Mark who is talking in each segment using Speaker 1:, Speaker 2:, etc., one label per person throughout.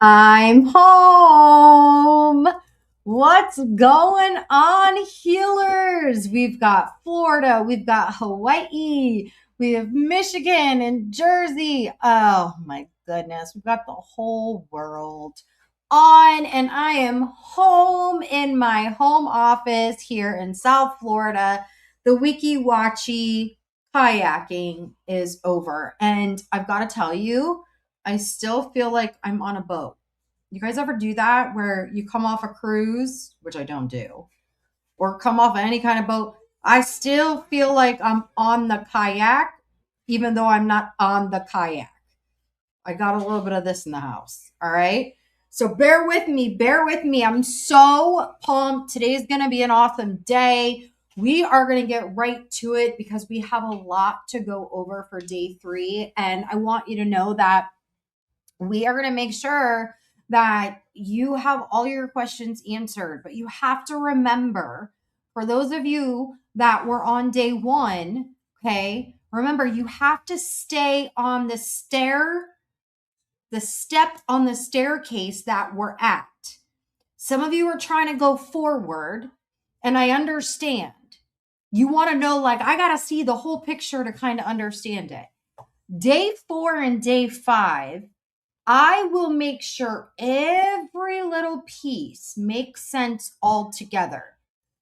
Speaker 1: I'm home. What's going on, healers? We've got Florida, we've got Hawaii, we have Michigan and Jersey. Oh my goodness, we've got the whole world on, and I am home in my home office here in South Florida. The Wiki Watchy kayaking is over, and I've got to tell you, I still feel like I'm on a boat. You guys ever do that where you come off a cruise, which I don't do, or come off of any kind of boat? I still feel like I'm on the kayak, even though I'm not on the kayak. I got a little bit of this in the house. All right. So bear with me. Bear with me. I'm so pumped. Today's going to be an awesome day. We are going to get right to it because we have a lot to go over for day 3. And I want you to know that we are going to make sure that you have all your questions answered. But you have to remember, for those of you that were on day 1, okay, remember you have to stay on the step on the staircase that we're at. Some of you are trying to go forward, and I understand. You want to know, like, I got to see the whole picture to kind of understand it. Day 4 and day 5, I will make sure every little piece makes sense all together.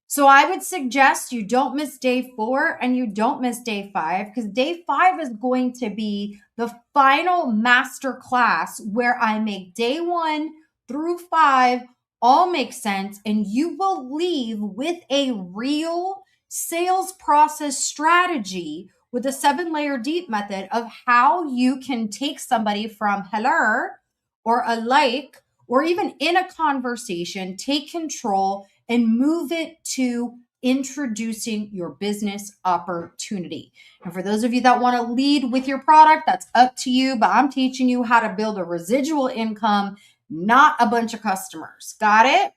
Speaker 1: So I would suggest you don't miss day 4 and you don't miss day 5, because day 5 is going to be the final master class where I make day 1 through 5 all make sense, and you will leave with a real sales process strategy with the 7-layer deep method of how you can take somebody from hello or a like, or even in a conversation, take control and move it to introducing your business opportunity. And for those of you that want to lead with your product, that's up to you, but I'm teaching you how to build a residual income, not a bunch of customers. Got it?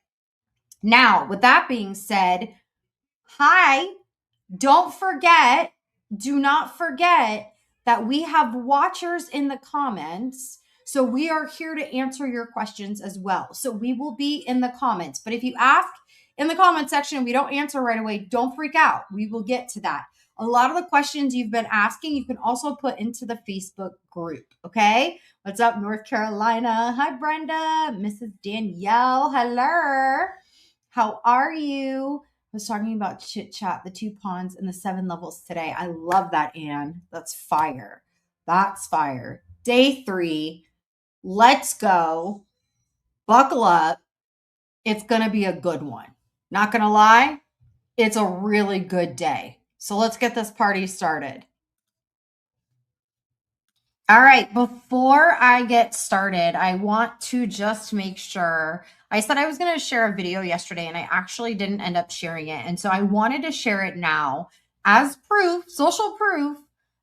Speaker 1: Now, with that being said, hi, do not forget that we have watchers in the comments. So we are here to answer your questions as well. So we will be in the comments. But if you ask in the comment section and we don't answer right away, don't freak out. We will get to that. A lot of the questions you've been asking, you can also put into the Facebook group. Okay. What's up, North Carolina? Hi, Brenda. Mrs. Danielle. Hello. How are you? Was talking about chit chat, the 2 ponds, and the 7 levels today. I love that, Anne. That's fire. That's fire. Day 3. Let's go. Buckle up. It's going to be a good one. Not going to lie, it's a really good day. So let's get this party started. All right, before I get started, I want to just make sure. I said I was going to share a video yesterday and I actually didn't end up sharing it. And so I wanted to share it now as proof, social proof,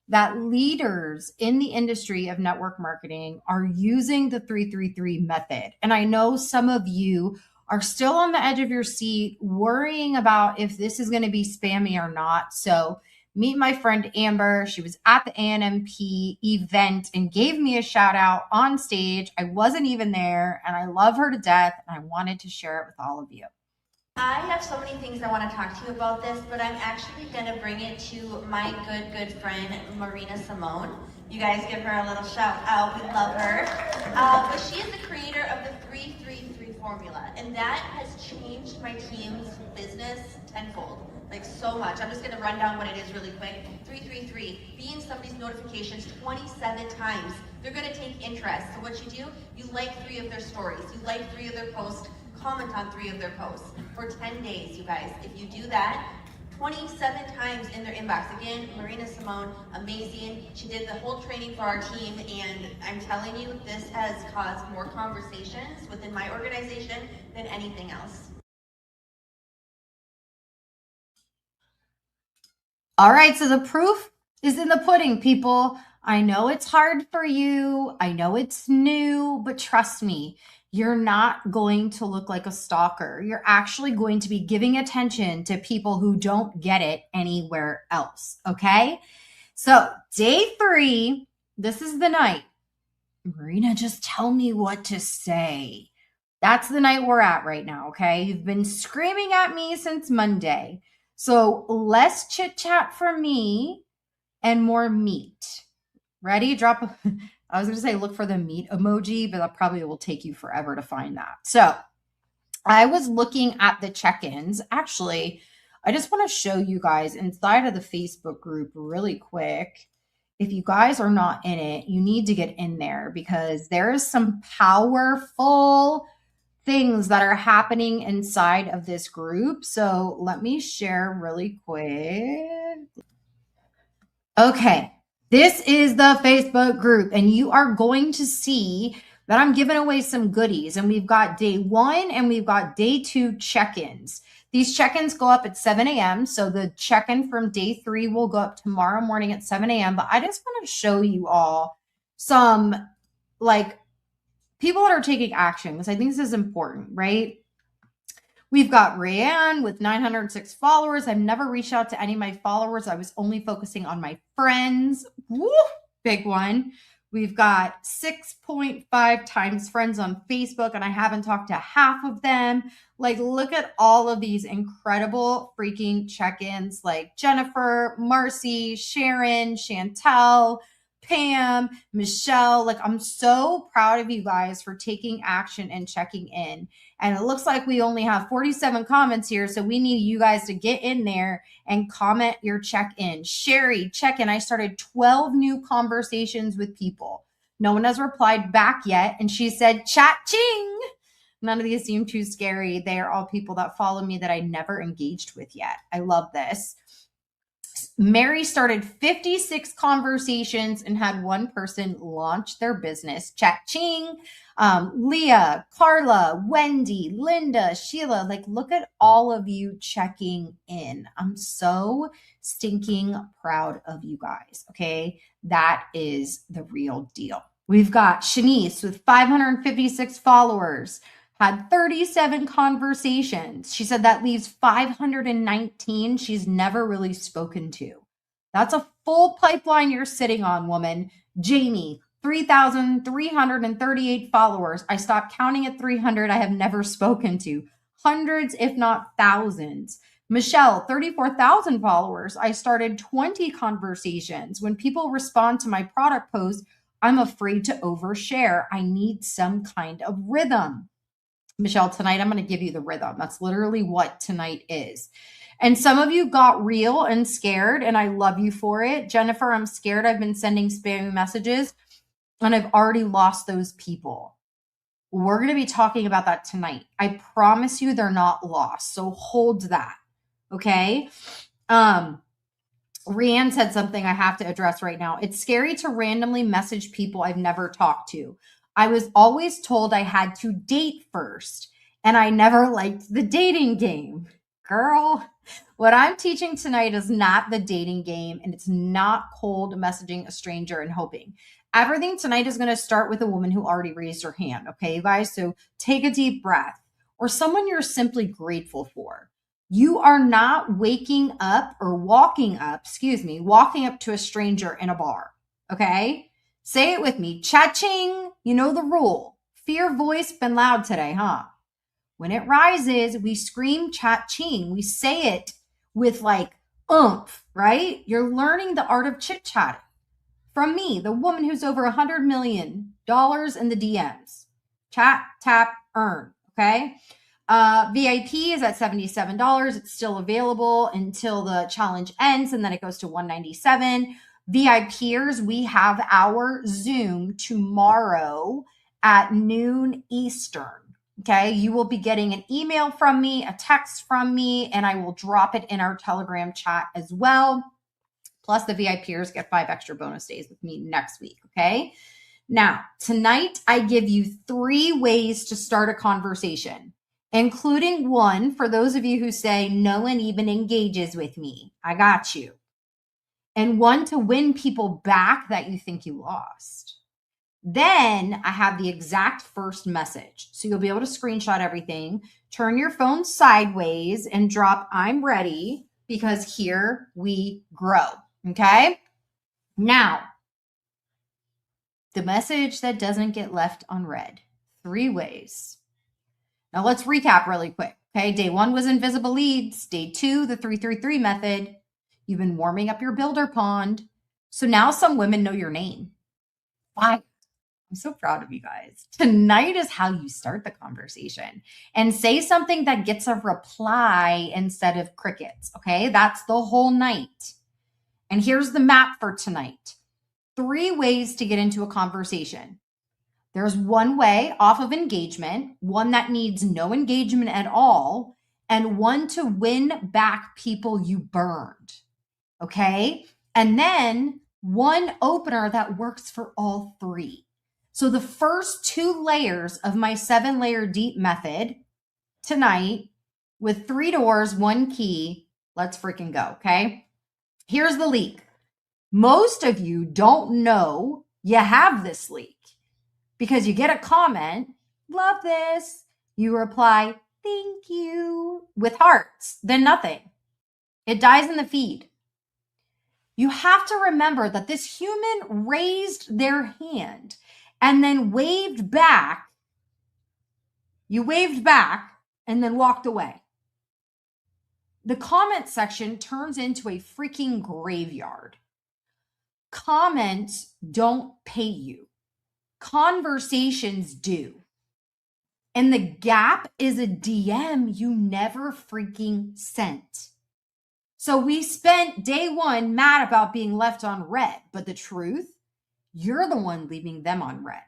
Speaker 1: that leaders in the industry of network marketing are using the 333 method. And I know some of you are still on the edge of your seat worrying about if this is going to be spammy or not. So meet my friend Amber. She was at the ANMP event and gave me a shout out on stage. I wasn't even there, and I love her to death, and I wanted to share it with all of you.
Speaker 2: I have so many things I want to talk to you about this, but I'm actually going to bring it to my good friend, Marina Simone. You guys give her a little shout out. We love her. But she is the creator of the 333 formula, and that has changed my team's business tenfold. Like so much. I'm just going to run down what it is really quick. 333, be in somebody's notifications 27 times. They're going to take interest. So what you do, you like 3 of their stories. You like 3 of their posts. Comment on 3 of their posts for 10 days, you guys. If you do that, 27 times in their inbox. Again, Marina Simone, amazing. She did the whole training for our team, and I'm telling you, this has caused more conversations within my organization than anything else.
Speaker 1: All right, so the proof is in the pudding, people. I know it's hard for you. I know it's new, but trust me, you're not going to look like a stalker. You're actually going to be giving attention to people who don't get it anywhere else. Okay. So, day 3, this is the night. Marina, just tell me what to say. That's the night we're at right now, okay? You've been screaming at me since Monday. So less chit chat for me and more meat. Ready? I was going to say look for the meat emoji, but that probably will take you forever to find that. So I was looking at the check ins. Actually, I just want to show you guys inside of the Facebook group really quick. If you guys are not in it, you need to get in there because there is some powerful things that are happening inside of this group. So let me share really quick. Okay, this is the Facebook group, and you are going to see that I'm giving away some goodies. And we've got day 1 and we've got day 2 check ins. These check ins go up at 7 a.m. So the check in from day 3 will go up tomorrow morning at 7 a.m. But I just want to show you all some like people that are taking action because I think this is important, right? We've got Rayanne with 906 followers. I've never reached out to any of my followers. I was only focusing on my friends. Woo, big one. We've got 6.5 times friends on Facebook, and I haven't talked to half of them. Like, look at all of these incredible freaking check-ins like Jennifer, Marcy, Sharon, Chantel, Pam, Michelle. Like, I'm so proud of you guys for taking action and checking in. And it looks like we only have 47 comments here. So we need you guys to get in there and comment your check-in. Sherry, check-in. I started 12 new conversations with people. No one has replied back yet. And she said, chat-ching. None of these seem too scary. They are all people that follow me that I never engaged with yet. I love this. Mary started 56 conversations and had one person launch their business. Cha-ching. Leah, Carla, Wendy, Linda, Sheila, like look at all of you checking in. I'm so stinking proud of you guys. Okay. That is the real deal. We've got Shanice with 556 followers, had 37 conversations. She said that leaves 519 she's never really spoken to. That's a full pipeline you're sitting on, woman. Jamie, 3,338 followers. I stopped counting at 300 I have never spoken to. Hundreds, if not thousands. Michelle, 34,000 followers. I started 20 conversations. When people respond to my product post, I'm afraid to overshare. I need some kind of rhythm. Michelle, tonight I'm going to give you the rhythm. That's literally what tonight is. And some of you got real and scared, and I love you for it. Jennifer, I'm scared. I've been sending spammy messages, and I've already lost those people. We're going to be talking about that tonight. I promise you they're not lost. So hold that. Okay? Rianne said something I have to address right now. It's scary to randomly message people I've never talked to. I was always told I had to date first, and I never liked the dating game. Girl, what I'm teaching tonight is not the dating game, and it's not cold messaging a stranger and hoping. Everything tonight is going to start with a woman who already raised her hand. Okay, you guys? So take a deep breath, or someone you're simply grateful for. You are not walking up to a stranger in a bar. Okay? Say it with me. Cha-ching. You know the rule. Fear voice been loud today, huh? When it rises, we scream cha-ching. We say it with like oomph, right? You're learning the art of chit-chatting. From me, the woman who's over $100 million in the DMs. Chat, tap, earn. Okay? VIP is at $77. It's still available until the challenge ends, and then it goes to $197. VIPers, we have our Zoom tomorrow at noon Eastern. Okay, you will be getting an email from me, a text from me, and I will drop it in our Telegram chat as well. Plus, the VIPers get 5 extra bonus days with me next week. Okay. Now, tonight, I give you 3 ways to start a conversation, including one for those of you who say, no one even engages with me. I got you. And one to win people back that you think you lost. Then I have the exact first message. So you'll be able to screenshot everything, turn your phone sideways, and drop I'm ready because here we grow. Okay? Now, The message that doesn't get left unread. 3 ways. Now let's recap really quick. Okay, day 1 was invisible leads. Day 2, the 333 method. You've been warming up your builder pond. So now some women know your name. Why? I'm so proud of you guys. Tonight is how you start the conversation and say something that gets a reply instead of crickets. Okay, that's the whole night. And here's the map for tonight. 3 ways to get into a conversation. There's one way off of engagement, one that needs no engagement at all, and one to win back people you burned. Okay? And then one opener that works for all 3. So the first 2 layers of my 7-layer deep method tonight with 3 doors, 1 key, let's freaking go. Okay? Here's the leak. Most of you don't know you have this leak because you get a comment, love this. You reply, thank you, with hearts, then nothing. It dies in the feed. You have to remember that this human raised their hand and then waved back. You waved back and then walked away. The comment section turns into a freaking graveyard. Comments don't pay you. Conversations do. And the gap is a DM you never freaking sent. So we spent day 1 mad about being left on red, but the truth, you're the one leaving them on red.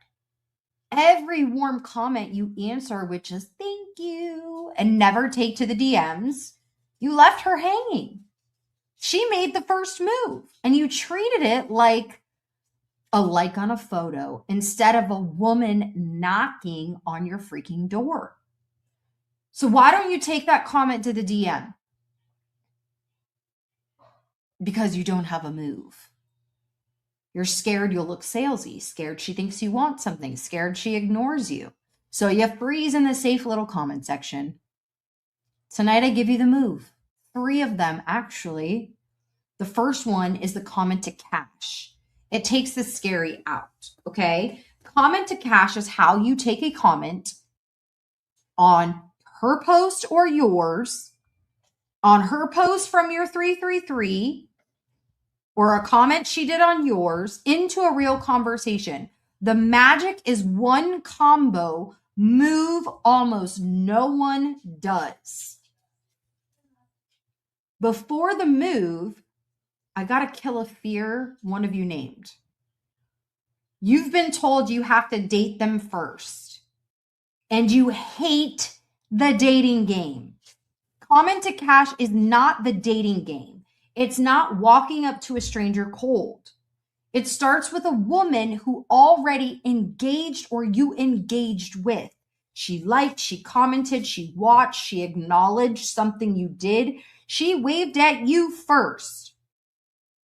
Speaker 1: Every warm comment you answer with just thank you and never take to the DMs, you left her hanging. She made the first move and you treated it like a like on a photo instead of a woman knocking on your freaking door. So why don't you take that comment to the DM? Because you don't have a move. You're scared you'll look salesy, scared she thinks you want something, scared she ignores you. So you freeze in the safe little comment section. Tonight I give you the move. 3 of them, actually. The first one is the comment to cash. It takes the scary out, okay? Comment to cash is how you take a comment on her post or yours, on her post from your 333, or a comment she did on yours into a real conversation. The magic is one combo move almost no one does. Before the move, I got to kill a fear one of you named. You've been told you have to date them first, and you hate the dating game. Comment to cash is not the dating game. It's not walking up to a stranger cold. It starts with a woman who already engaged or you engaged with. She liked, she commented, she watched, she acknowledged something you did. She waved at you first.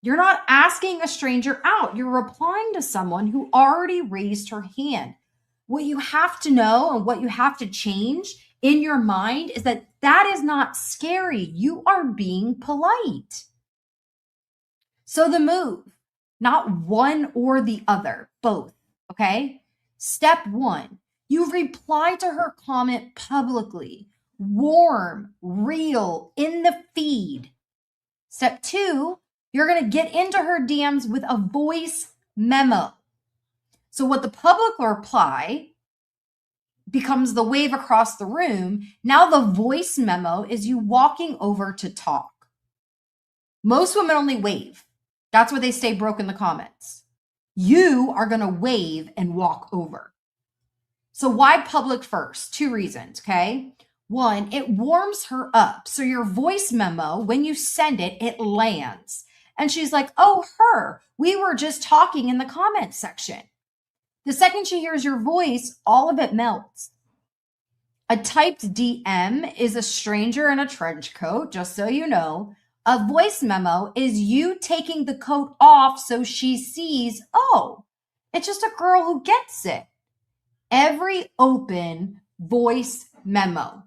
Speaker 1: You're not asking a stranger out. You're replying to someone who already raised her hand. What you have to know and what you have to change in your mind is that that is not scary. You are being polite. So the move, not one or the other, both, okay? Step 1, you reply to her comment publicly, warm, real, in the feed. Step 2, you're going to get into her DMs with a voice memo. So what the public reply becomes the wave across the room. Now the voice memo is you walking over to talk. Most women only wave. That's why they stay broke in the comments. You are going to wave and walk over. So why public first? 2 reasons, okay? 1, it warms her up. So your voice memo, when you send it, it lands. And she's like, oh, her. We were just talking in the comment section. The second she hears your voice, all of it melts. A typed DM is a stranger in a trench coat, just so you know. A voice memo is you taking the coat off so she sees, oh, it's just a girl who gets it. Every open voice memo.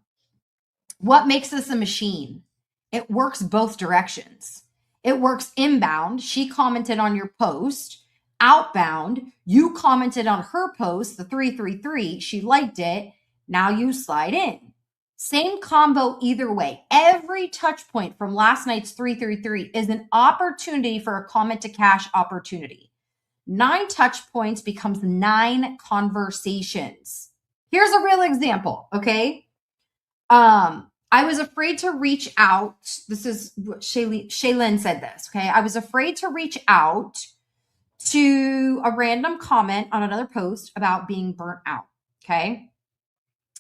Speaker 1: What makes this a machine? It works both directions. It works inbound. She commented on your post. Outbound, you commented on her post, the 333, she liked it. Now you slide in. Same combo either way. Every touch point from last night's 333 is an opportunity for a comment to cash opportunity. 9 touch points becomes 9 conversations. Here's a real example, okay? I was afraid to reach out. This is what Shaylin said this, okay? I was afraid to reach out to a random comment on another post about being burnt out, okay?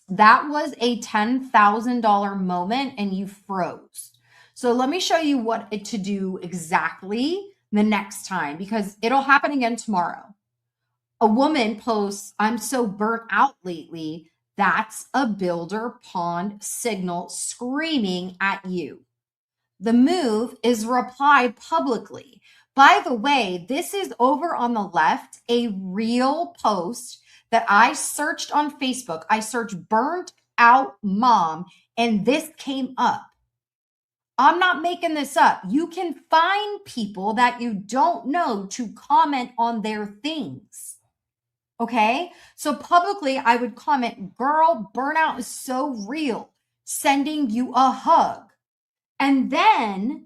Speaker 1: That was a $10,000 moment and you froze. So let me show you what to do exactly the next time because it'll happen again tomorrow. A woman posts, I'm so burnt out lately. That's a builder pond signal screaming at you. The move is reply publicly. By the way, this is over on the left, a real post that I searched on Facebook. I searched burnt out mom and this came up. I'm not making this up. You can find people that you don't know to comment on their things. Okay? So publicly, I would comment, girl, burnout is so real. Sending you a hug. And then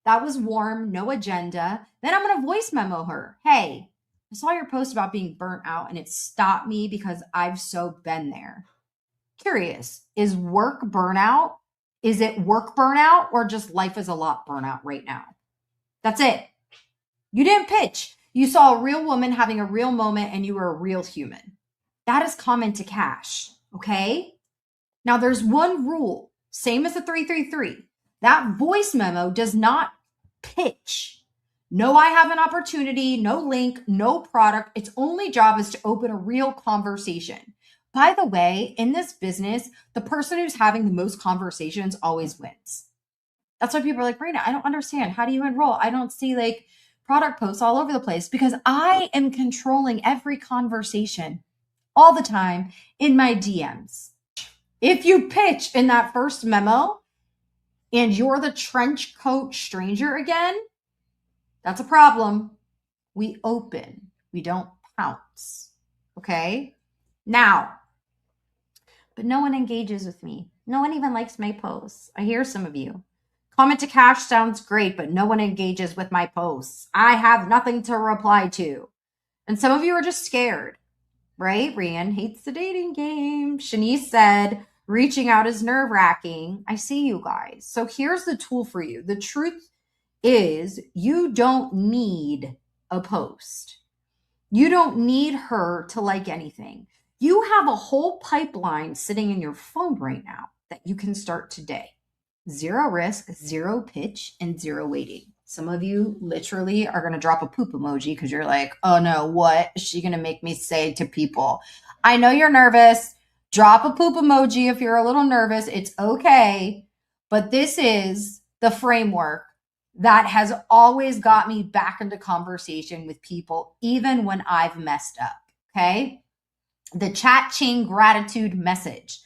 Speaker 1: that was warm, no agenda. Then I'm going to voice memo her. Hey, I saw your post about being burnt out and it stopped me because I've so been there. Curious, is work burnout? Is it work burnout or just life is a lot burnout right now? That's it. You didn't pitch. You saw a real woman having a real moment and you were a real human. That is comment to cash, okay? Now there's one rule, same as the 333. That voice memo does not pitch. No, I have an opportunity, no link, no product. Its only job is to open a real conversation. By the way, in this business, the person who's having the most conversations always wins. That's why people are like, Marina, I don't understand. How do you enroll? I don't see like product posts all over the place because I am controlling every conversation all the time in my DMs. If you pitch in that first memo and you're the trench coat stranger again, that's a problem. We open, we don't pounce. Okay? Now, but no one engages with me. No one even likes my posts. I hear some of you. Comment to cash sounds great, but no one engages with my posts. I have nothing to reply to. And some of you are just scared, right? Rian hates the dating game. Shanice said, reaching out is nerve-wracking. I see you guys. So here's the tool for you. The truth is you don't need a post. You don't need her to like anything. You have a whole pipeline sitting in your phone right now that you can start today. 0 risk, 0 pitch, and 0 waiting. Some of you literally are going to drop a poop emoji because you're like, oh no, what is she going to make me say to people? I know you're nervous. Drop a poop emoji if you're a little nervous. It's okay. But this is the framework that has always got me back into conversation with people, even when I've messed up. Okay. The chat chain gratitude message.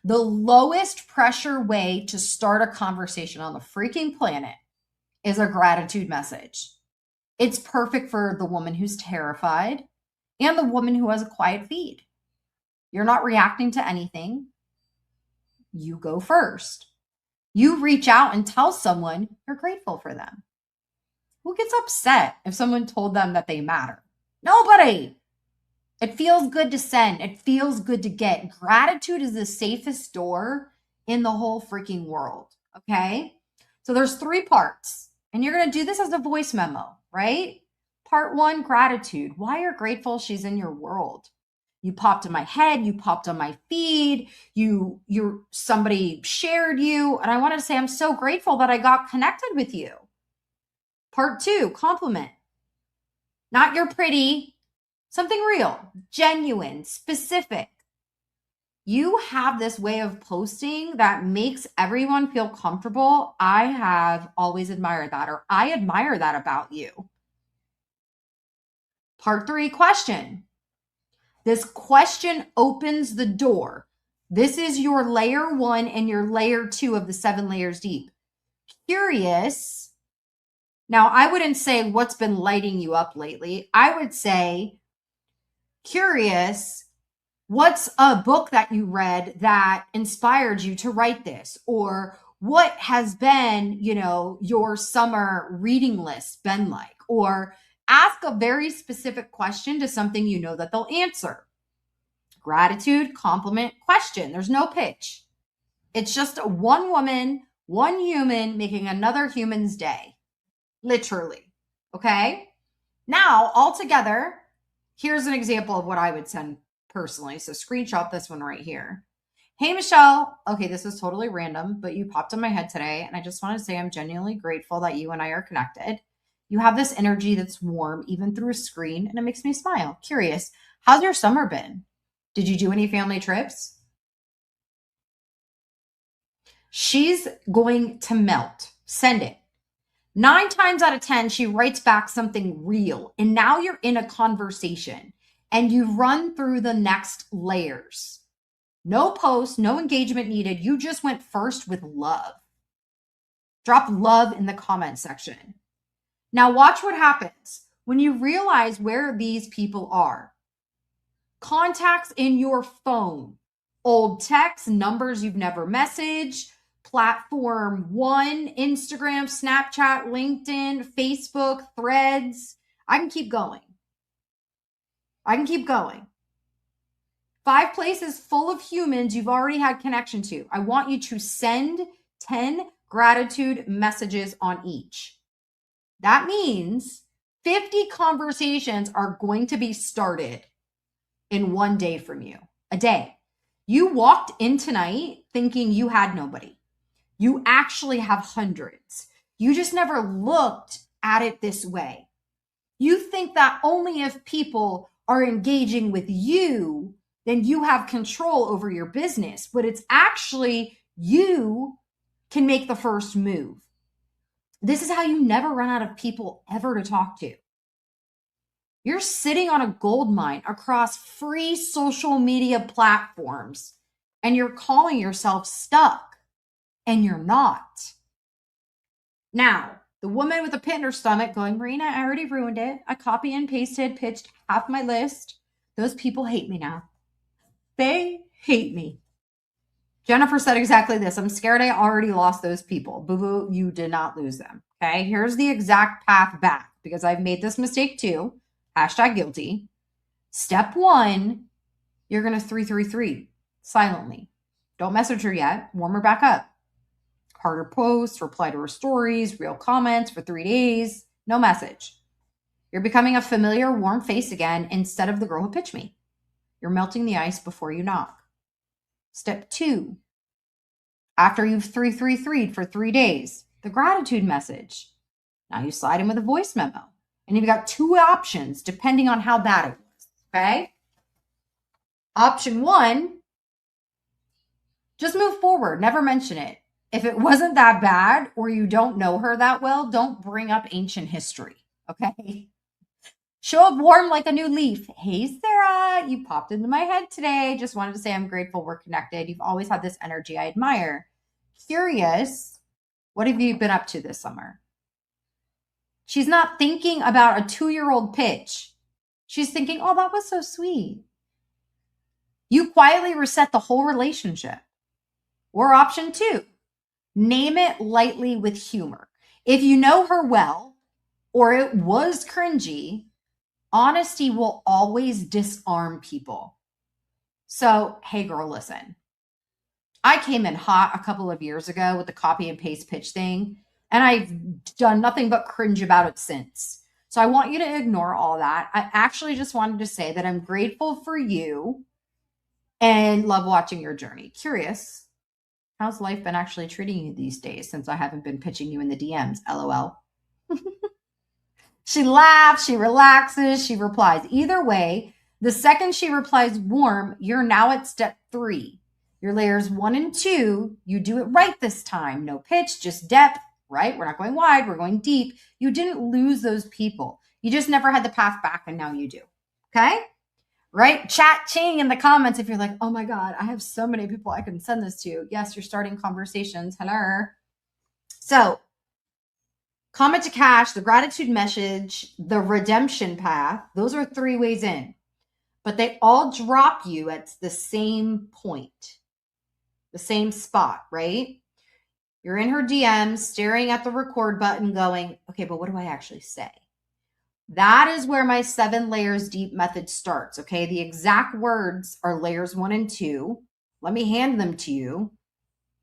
Speaker 1: The lowest pressure way to start a conversation on the freaking planet is a gratitude message. It's perfect for the woman who's terrified and the woman who has a quiet feed. You're not reacting to anything. You go first. You reach out and tell someone you're grateful for them. Who gets upset if someone told them that they matter? Nobody. It feels good to send. It feels good to get. Gratitude is the safest door in the whole freaking world. Okay. So there's 3 parts and you're going to do this as a voice memo, right? Part 1, gratitude. Why you're grateful she's in your world. You popped in my head. You popped on my feed. Somebody shared you. And I wanted to say, I'm so grateful that I got connected with you. Part 2, compliment. Not you're pretty. Something real, genuine, specific. You have this way of posting that makes everyone feel comfortable. I have always admired that, or I admire that about you. Part 3, question. This question opens the door. This is your layer 1 and your layer 2 of the 7 layers deep. Curious, Now, I wouldn't say what's been lighting you up lately. I would say curious, what's a book that you read that inspired you to write this? Or what has been, your summer reading list been like? Or ask a very specific question to something you know that they'll answer. Gratitude, compliment, question. There's no pitch. It's just one woman, one human making another human's day. Literally. Okay? Now, all together, here's an example of what I would send personally. So screenshot this one right here. Hey, Michelle. Okay, this is totally random, but you popped in my head today. And I just want to say I'm genuinely grateful that you and I are connected. You have this energy that's warm, even through a screen, and it makes me smile. Curious, how's your summer been? Did you do any family trips? She's going to melt. Send it. 9 times out of 10, she writes back something real. And now you're in a conversation and you run through the next layers. No post, no engagement needed. You just went first with love. Drop love in the comment section. Now watch what happens when you realize where these people are. Contacts in your phone, old texts, numbers you've never messaged, platform one, Instagram, Snapchat, LinkedIn, Facebook, Threads. I can keep going. 5 places full of humans you've already had connection to. I want you to send 10 gratitude messages on each. That means 50 conversations are going to be started in one day from you. A day. You walked in tonight thinking you had nobody. You actually have hundreds. You just never looked at it this way. You think that only if people are engaging with you, then you have control over your business. But it's actually you can make the first move. This is how you never run out of people ever to talk to. You're sitting on a gold mine across free social media platforms, and you're calling yourself stuck, and you're not. Now, the woman with a pit in her stomach going, Marina, I already ruined it. I copy and pasted, pitched half my list. Those people hate me now. They hate me. Jennifer said exactly this. I'm scared I already lost those people. Boo-boo, you did not lose them. Okay, here's the exact path back because I've made this mistake too. #guilty. Step 1, you're going to 333 silently. Don't message her yet. Warm her back up. Harder posts, reply to her stories, real comments for 3 days. No message. You're becoming a familiar, warm face again instead of the girl who pitched me. You're melting the ice before you knock. Step 2, after you've 333'd for 3 days, the gratitude message. Now you slide in with a voice memo. And you've got 2 options depending on how bad it was. Okay? Option 1, just move forward. Never mention it. If it wasn't that bad or you don't know her that well, don't bring up ancient history. Okay? Show up warm like a new leaf. Hey, Sarah, you popped into my head today. Just wanted to say I'm grateful we're connected. You've always had this energy I admire. Curious, what have you been up to this summer? She's not thinking about a 2-year-old pitch. She's thinking, oh, that was so sweet. You quietly reset the whole relationship. Or option 2, name it lightly with humor. If you know her well, or it was cringy, honesty will always disarm people. So, hey girl, listen. I came in hot a couple of years ago with the copy and paste pitch thing, and I've done nothing but cringe about it since. So I want you to ignore all that. I actually just wanted to say that I'm grateful for you and love watching your journey. Curious, how's life been actually treating you these days since I haven't been pitching you in the DMs? LOL. She laughs, she relaxes, she replies. Either way, the second she replies warm, you're now at step 3. Your layers 1 and 2, you do it right this time. No pitch, just depth, right? We're not going wide, we're going deep. You didn't lose those people. You just never had the path back, and now you do. Okay? Right? Chat ching in the comments if you're like, oh my God, I have so many people I can send this to. Yes, you're starting conversations. Hello. So Comment to cash, the gratitude message, the redemption path. Those are 3 ways in, but they all drop you at the same point, the same spot, right? You're in her DMs, staring at the record button, going, okay, but what do I actually say? That is where my 7 layers deep method starts. Okay. The exact words are layers 1 and 2. Let me hand them to you.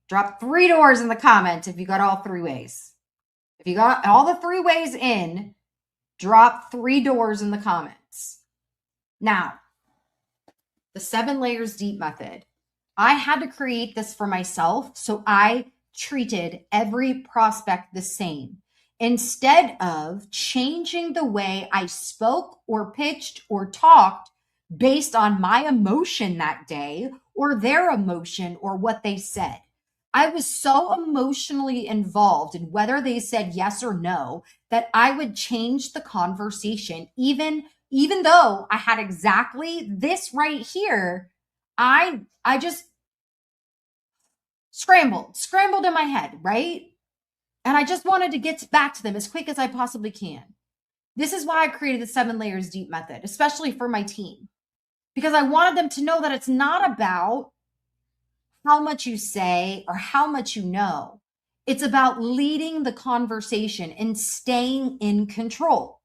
Speaker 1: Drop 3 doors in the comments if you got all 3 ways. If you got all the 3 ways in, drop 3 doors in the comments. Now, the 7 layers deep method. I had to create this for myself, so I treated every prospect the same. Instead of changing the way I spoke or pitched or talked based on my emotion that day or their emotion or what they said. I was so emotionally involved in whether they said yes or no that I would change the conversation even though I had exactly this right here. I just scrambled in my head, right? And I just wanted to get back to them as quick as I possibly can. This is why I created the 7 layers deep method, especially for my team, because I wanted them to know that it's not about how much you say or how much you know. It's about leading the conversation and staying in control.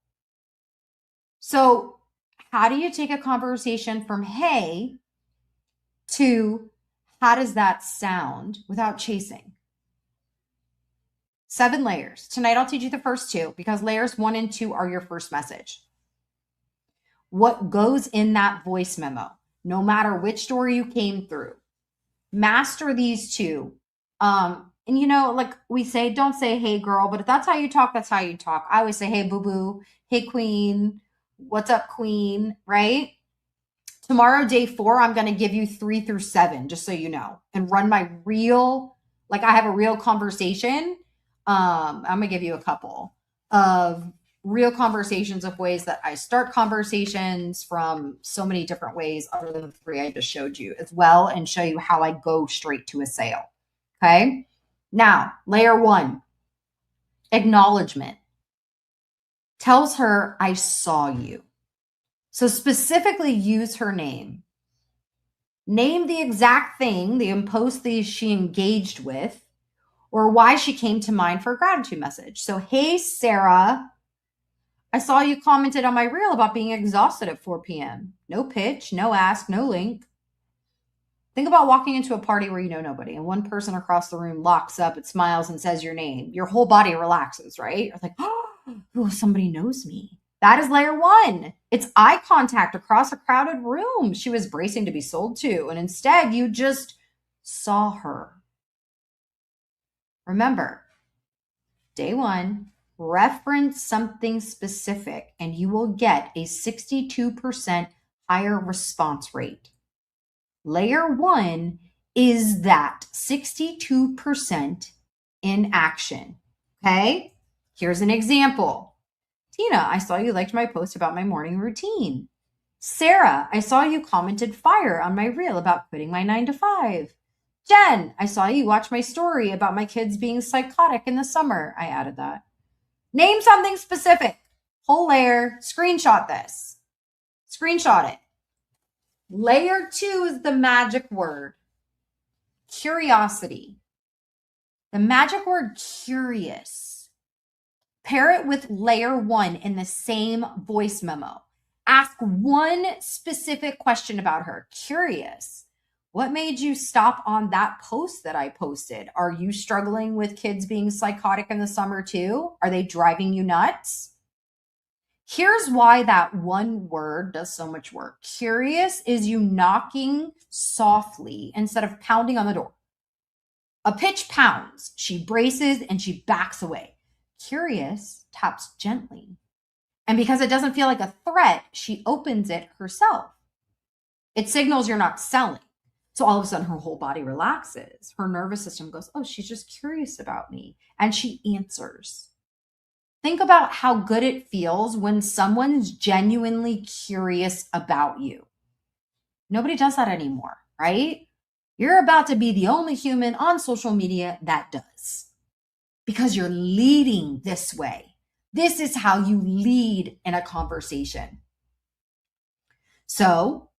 Speaker 1: So, how do you take a conversation from hey to how does that sound without chasing? 7 layers. Tonight I'll teach you the first 2 because layers 1 and 2 are your first message. What goes in that voice memo, no matter which door you came through. Master these 2. And like we say, don't say hey girl, but if that's how you talk, that's how you talk. I always say hey boo boo, hey queen, what's up queen, right? Tomorrow, day 4, I'm going to give you 3 through 7, just so you know, and run my real, like I have a real conversation. I'm going to give you a couple of real conversations of ways that I start conversations from so many different ways other than the 3 I just showed you as well, and show you how I go straight to a sale. Okay. Now, layer 1, acknowledgement. Tells her I saw you. So specifically use her name. Name the exact thing, the impulse she engaged with, or why she came to mind for a gratitude message. So, hey, Sarah, I saw you commented on my reel about being exhausted at 4 p.m. No pitch, no ask, no link. Think about walking into a party where you know nobody and one person across the room locks up, it smiles and says your name. Your whole body relaxes, right? You're like, oh, somebody knows me. That is layer 1. It's eye contact across a crowded room she was bracing to be sold to, and instead you just saw her. Remember, day 1, reference something specific and you will get a 62% higher response rate. Layer 1 is that 62% in action. Okay? Here's an example. Tina, I saw you liked my post about my morning routine. Sarah, I saw you commented fire on my reel about quitting my 9 to 5. Jen, I saw you watch my story about my kids being psychotic in the summer. I added that. Name something specific. Whole layer. Screenshot this. Screenshot it. Layer 2 is the magic word. Curiosity. The magic word curious. Pair it with layer 1 in the same voice memo. Ask one specific question about her. Curious. What made you stop on that post that I posted? Are you struggling with kids being psychotic in the summer too? Are they driving you nuts? Here's why that one word does so much work. Curious is you knocking softly instead of pounding on the door. A pitch pounds. She braces and she backs away. Curious taps gently. And because it doesn't feel like a threat, she opens it herself. It signals you're not selling. So all of a sudden her whole body relaxes. Her nervous system goes, oh, she's just curious about me. And she answers. Think about how good it feels when someone's genuinely curious about you. Nobody does that anymore, right? You're about to be the only human on social media that does. because you're leading this way. This is how you lead in a conversation. So,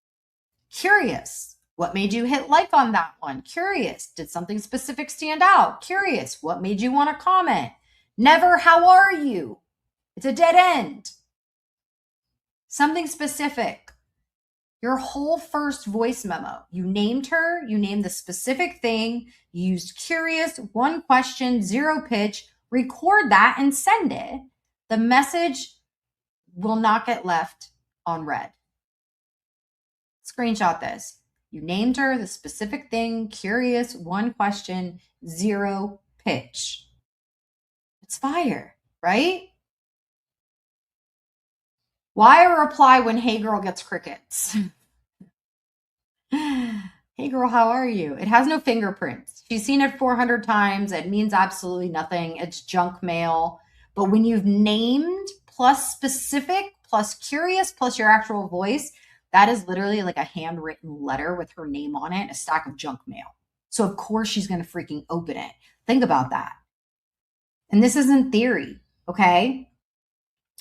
Speaker 1: curious. What made you hit like on that one? Curious. Did something specific stand out? Curious. What made you want to comment? Never, how are you? It's a dead end. Something specific. Your whole first voice memo, you named her, you named the specific thing, you used curious, one question, zero pitch, record that and send it. The message will not get left on read. Screenshot this. You named her the specific thing, curious, one question, zero pitch. It's fire, right? Why a reply when hey girl gets crickets? Hey girl, how are you? It has no fingerprints. She's seen it 400 times. It means absolutely nothing. It's junk mail. But when you've named plus specific plus curious plus your actual voice, that is literally like a handwritten letter with her name on it, a stack of junk mail. So of course she's going to freaking open it. Think about that. And this isn't theory, okay?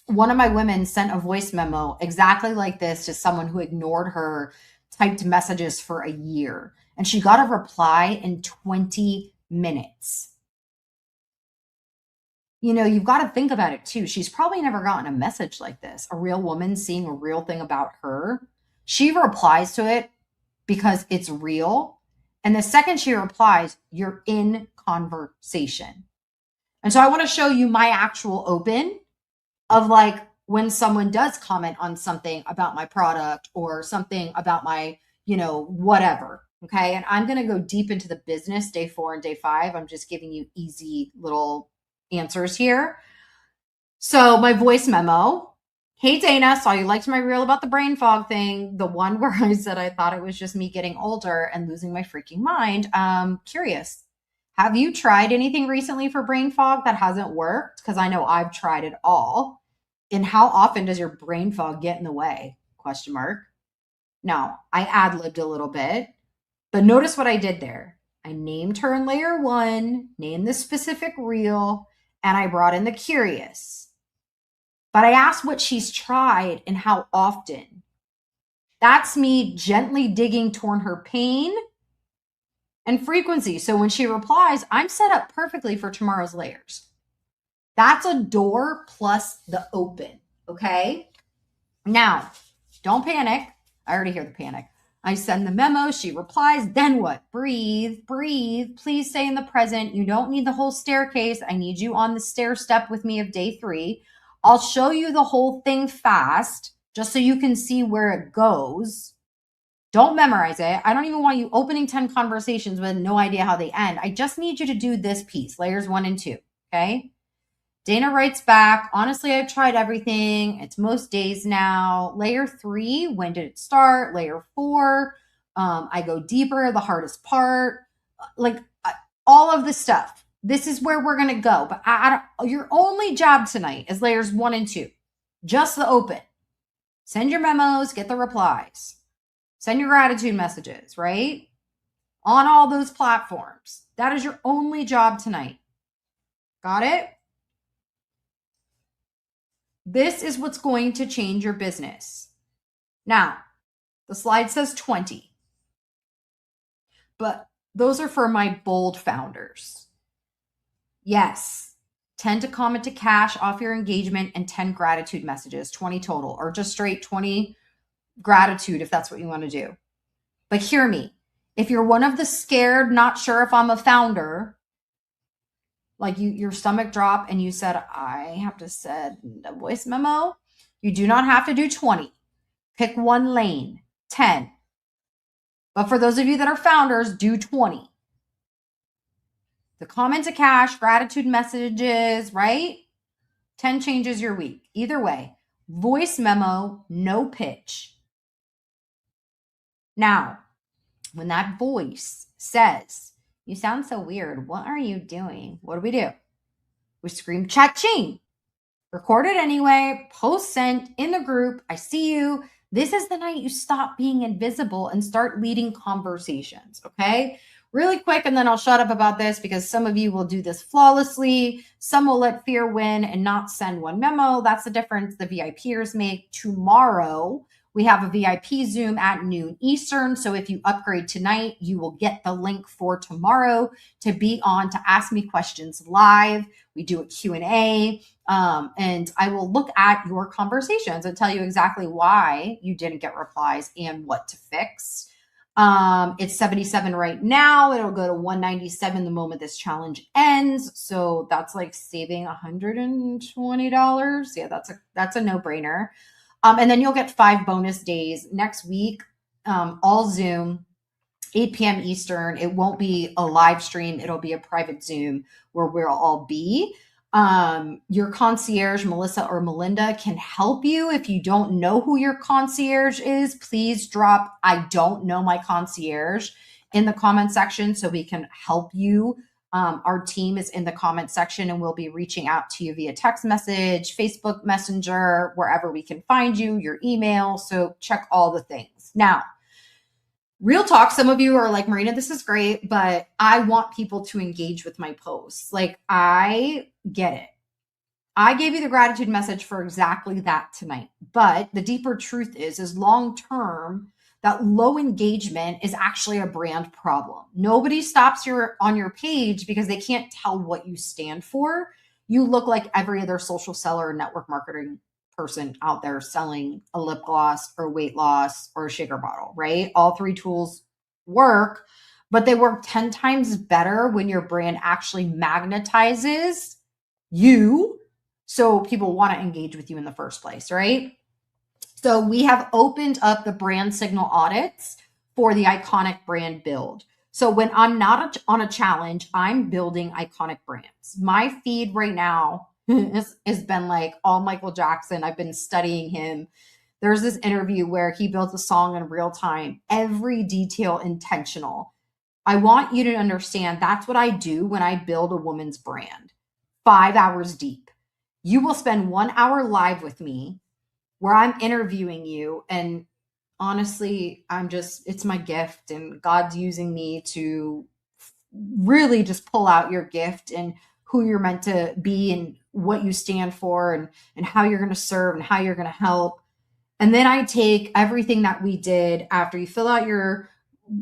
Speaker 1: One of my women sent a voice memo exactly like this to someone who ignored her typed messages for a year. And she got a reply in 20 minutes. You know, you've got to think about it too. She's probably never gotten a message like this, a real woman seeing a real thing about her. She replies to it because it's real. And the second she replies, you're in conversation. And so I want to show you my actual open of like when someone does comment on something about my product or something about my, you know, whatever. Okay. And I'm going to go deep into the business day 4 and day 5. I'm just giving you easy little answers here. So my voice memo. Hey, Dana, saw you liked my reel about the brain fog thing. The one where I said I thought it was just me getting older and losing my freaking mind. Curious. Have you tried anything recently for brain fog that hasn't worked? Because I know I've tried it all. And how often does your brain fog get in the way? Question mark. Now, I ad-libbed a little bit, but notice what I did there. I named her in layer 1, named the specific reel, and I brought in the curious. But I asked what she's tried and how often. That's me gently digging toward her pain and frequency. So when she replies, I'm set up perfectly for tomorrow's layers. That's a door plus the open, okay? Now, don't panic. I already hear the panic. I send the memo, she replies, then what? Breathe, breathe. Please stay in the present. You don't need the whole staircase. I need you on the stair step with me of day 3. I'll show you the whole thing fast, just so you can see where it goes. Don't memorize it. I don't even want you opening 10 conversations with no idea how they end. I just need you to do this piece, layers 1 and 2, okay? Dana writes back, honestly, I've tried everything. It's most days now. Layer 3, when did it start? Layer 4, I go deeper, the hardest part, like all of the stuff. This is where we're going to go. But your only job tonight is layers 1 and 2. Just the open. Send your memos, get the replies. Send your gratitude messages, right? On all those platforms. That is your only job tonight. Got it? This is what's going to change your business. Now, the slide says 20, but those are for my bold founders. Yes, 10 to comment to cash off your engagement and 10 gratitude messages, 20 total, or just straight 20 gratitude if that's what you want to do. But hear me, if you're one of the scared, not sure if I'm a founder, like your stomach drop and you said, I have to send a voice memo, you do not have to do 20. Pick one lane, 10. But for those of you that are founders, do 20. The comment to cash, gratitude messages, right? 10 changes your week. Either way, voice memo, no pitch. Now, when that voice says, you sound so weird. What are you doing? What do? We scream cha-ching. Record it anyway. Post sent in the group. I see you. This is the night you stop being invisible and start leading conversations, okay? really quick, and then I'll shut up about this because some of you will do this flawlessly. Some will let fear win and not send one memo. That's the difference the VIPers make. Tomorrow, we have a VIP Zoom at noon Eastern. So if you upgrade tonight, you will get the link for tomorrow to be on to ask me questions live. We do a Q&A, and I will look at your conversations and tell you exactly why you didn't get replies and what to fix. It's 77 right now. It'll go to 197 the moment this challenge ends. So that's like saving $120. Yeah, that's a no-brainer. And then you'll get 5 bonus days next week, all Zoom, 8 p.m. Eastern. It won't be a live stream. It'll be a private Zoom where we'll all be. Your concierge, Melissa or Melinda, can help you. If you don't know who your concierge is, please drop "I don't know my concierge" in the comment section so we can help you. Our team is in the comment section and we'll be reaching out to you via text message, Facebook Messenger, wherever we can find you, your email. So check all the things. Now, real talk, some of you are like, Marina, this is great, but I want people to engage with my posts. Like, I get it. I gave you the gratitude message for exactly that tonight. But the deeper truth is long term, that low engagement is actually a brand problem. Nobody stops on your page because they can't tell what you stand for. You look like every other social seller or network marketing person out there selling a lip gloss or weight loss or a shaker bottle, right? All 3 tools work, but they work 10 times better when your brand actually magnetizes you so people want to engage with you in the first place, right? So we have opened up the brand signal audits for the iconic brand build. So when I'm not on a challenge, I'm building iconic brands. My feed right now has been like all Michael Jackson. I've been studying him. There's this interview where he built a song in real time, every detail intentional. I want you to understand that's what I do when I build a woman's brand. 5 hours deep. You will spend 1 hour live with me where I'm interviewing you. And honestly, it's my gift, and God's using me to really just pull out your gift and who you're meant to be and what you stand for and how you're going to serve and how you're going to help. And then I take everything that we did after you fill out your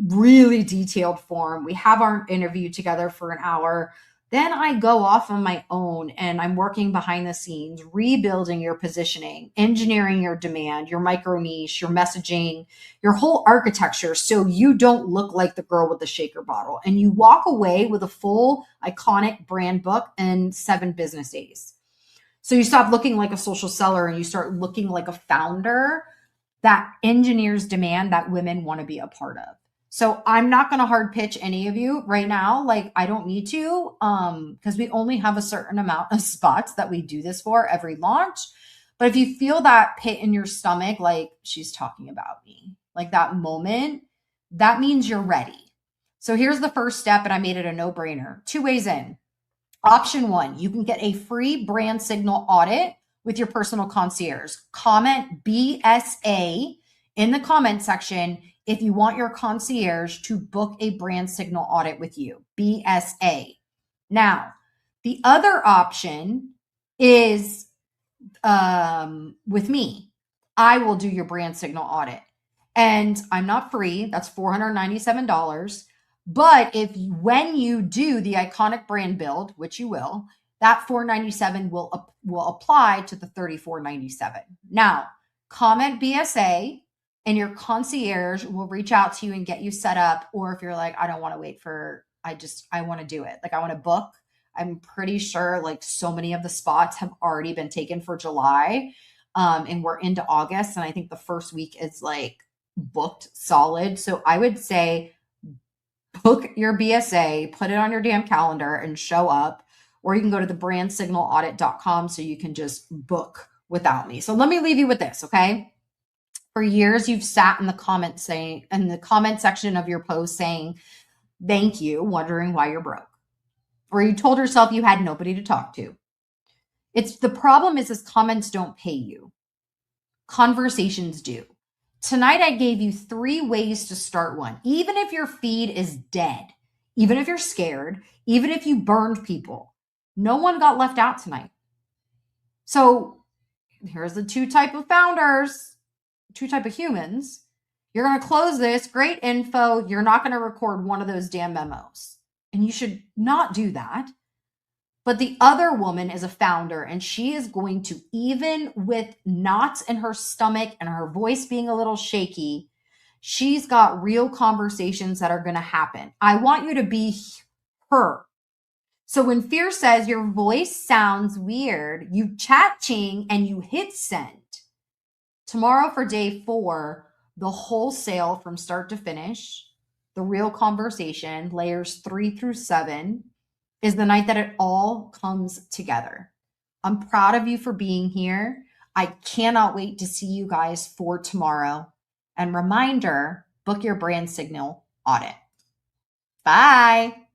Speaker 1: really detailed form. We have our interview together for an hour. Then I go off on my own and I'm working behind the scenes, rebuilding your positioning, engineering your demand, your micro niche, your messaging, your whole architecture so you don't look like the girl with the shaker bottle. And you walk away with a full iconic brand book in 7 business days. So you stop looking like a social seller and you start looking like a founder that engineers demand that women want to be a part of. So I'm not going to hard pitch any of you right now. Like, I don't need to, because we only have a certain amount of spots that we do this for every launch. But if you feel that pit in your stomach, like she's talking about me, like that moment, that means you're ready. So here's the first step, and I made it a no-brainer. 2 ways in. Option 1, you can get a free brand signal audit with your personal concierge. Comment BSA in the comment section if you want your concierge to book a brand signal audit with you. BSA. Now, the other option is with me. I will do your brand signal audit. And I'm not free. That's $497. But when you do the iconic brand build, which you will, that $497 will apply to the $34.97. Now, comment BSA and your concierge will reach out to you and get you set up. Or if you're like, I don't want to wait I want to do it. Like, I want to book. I'm pretty sure like so many of the spots have already been taken for July. And we're into August. And I think the first week is like booked solid. So I would say book your BSA, put it on your damn calendar and show up. Or you can go to thebrandsignalaudit.com so you can just book without me. So let me leave you with this, okay? For years, you've sat in the comment section of your post saying, thank you, wondering why you're broke. Or you told yourself you had nobody to talk to. The problem is comments don't pay you. Conversations do. Tonight, I gave you 3 ways to start one. Even if your feed is dead, even if you're scared, even if you burned people, no one got left out tonight. So here's the two type of founders, two type of humans. You're going to close this, great info. You're not going to record one of those damn memos. And you should not do that. But the other woman is a founder, and she is going to, even with knots in her stomach and her voice being a little shaky, she's got real conversations that are going to happen. I want you to be her. So when fear says your voice sounds weird, you chat-ching and you hit send. Tomorrow for day 4, the wholesale from start to finish, the real conversation, layers 3 through 7, is the night that it all comes together. I'm proud of you for being here. I cannot wait to see you guys for tomorrow. And reminder, book your brand signal audit. Bye.